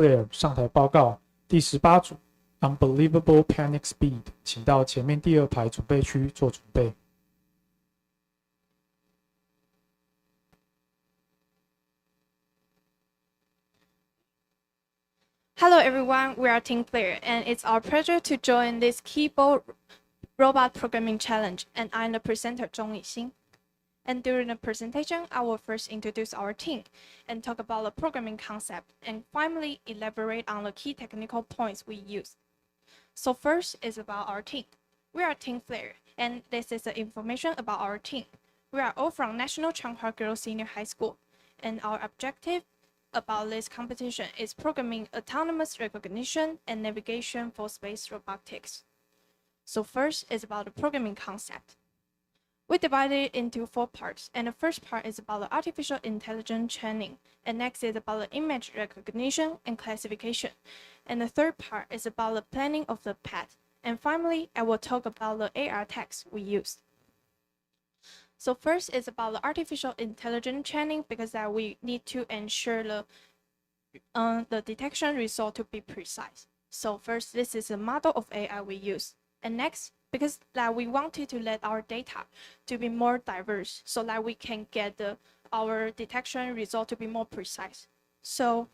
Blair 上台报告。第18组 Unbelievable Panic Speed， 请到前面第2排准备区做准备。Hello everyone, we are Team Blair, and it's our pleasure to join this KIBO Robot Programming Challenge, and I'm the presenter Zhong Yixing. And during the presentation, I will first introduce our team and talk about the programming concept, and finally elaborate on the key technical points we use. So first is about our team. We are Team Blair, and this is the information about our team. We are all from National Changhua Girls Senior High School, and our objective about this competition is programming autonomous recognition and navigation for space robotics. So first is about the programming concept. We divide it into 4 parts, and the first part is about the artificial intelligence training, and next is about the image recognition and classification, and the third part is about the planning of the path, and finally, I will talk about the AR tags we used. So first is about the artificial intelligence training, because that we need to ensure the detection result to be precise. So first, this is a model of AI we use. And next, because that we wanted to let our data to be more diverse, so that we can get our detection result to be more precise. So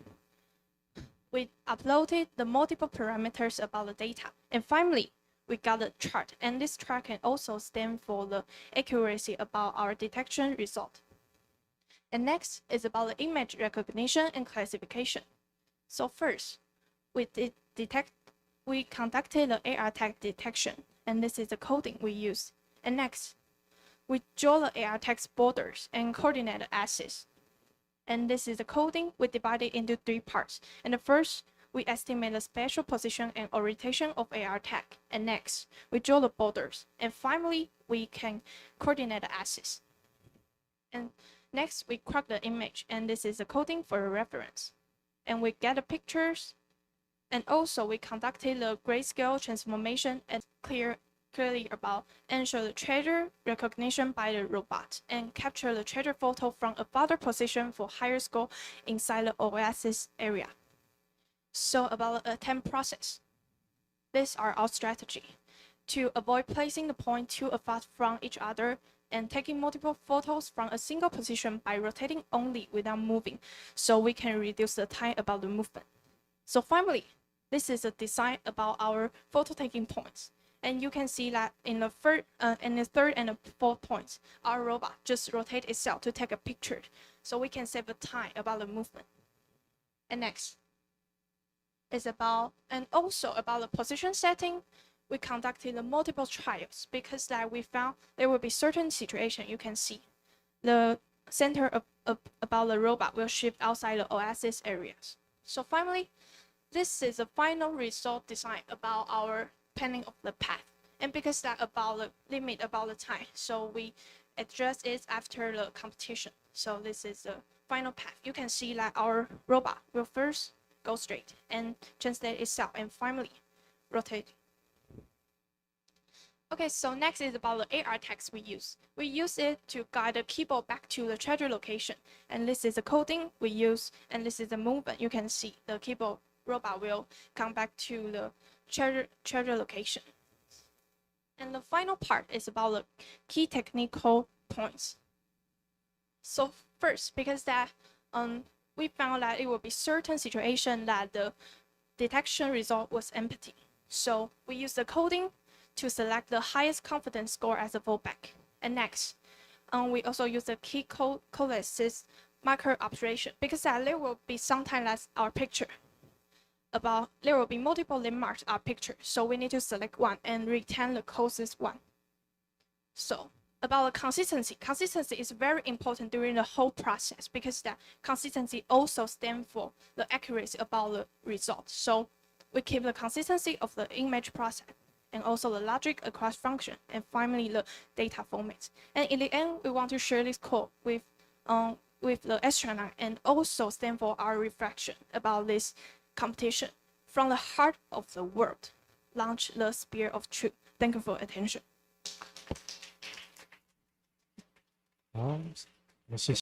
we uploaded the multiple parameters about the data. And finally, we got a chart, and this chart can also stand for the accuracy about our detection result. And next is about the image recognition and classification. So first, we conducted the AR tag detection, and this is the coding we use. And next, we draw the AR tag's borders and coordinate the axis. And this is the coding we divided into 3 parts. And the first, we estimate the spatial position and orientation of AR tag. And next, we draw the borders. And finally, we can coordinate the axis. And next, we crop the image, and this is the coding for a reference. And we get the pictures, and also we conducted the grayscale transformation and clearly about ensure the treasure recognition by the robot, and capture the treasure photo from a farther position for higher score inside the oasis area. So about the attempt process. These are our strategy to avoid placing the point too far from each other and taking multiple photos from a single position by rotating only without moving, so we can reduce the time about the movement. So finally, this is a design about our photo taking points. And you can see that in the third and the 4th points, our robot just rotates itself to take a picture, so we can save the time about the movement. And next is about, and also about the position setting. We conducted the multiple trials, because that we found there will be certain situations you can see the center about the robot will shift outside the oasis areas. So finally, this is the final result design about our planning of the path. And because that about the limit about the time, so we address it after the competition. So this is the final path. You can see that our robot will first go straight and translate itself, and finally rotate. Okay, so next is about the AR tags we use. We use it to guide the keyboard back to the treasure location. And this is the coding we use, and this is the movement. You can see the keyboard robot will come back to the treasure location. And the final part is about the key technical points. So first, because that we found that it will be certain situation that the detection result was empty. So we use the coding to select the highest confidence score as a fallback. And next, we also use the key coalesces marker observation, because there will be sometimes that's our picture. There will be multiple landmarks our picture, so we need to select one and retain the closest one. So about the consistency. Consistency is very important during the whole process, because that consistency also stands for the accuracy about the result. So we keep the consistency of the image process, and also the logic across function, and finally the data formats. And in the end, we want to share this code with the astronaut, and also stand for our reflection about this competition. From the heart of the world, launch the spear of truth. Thank you for attention. 好，谢谢。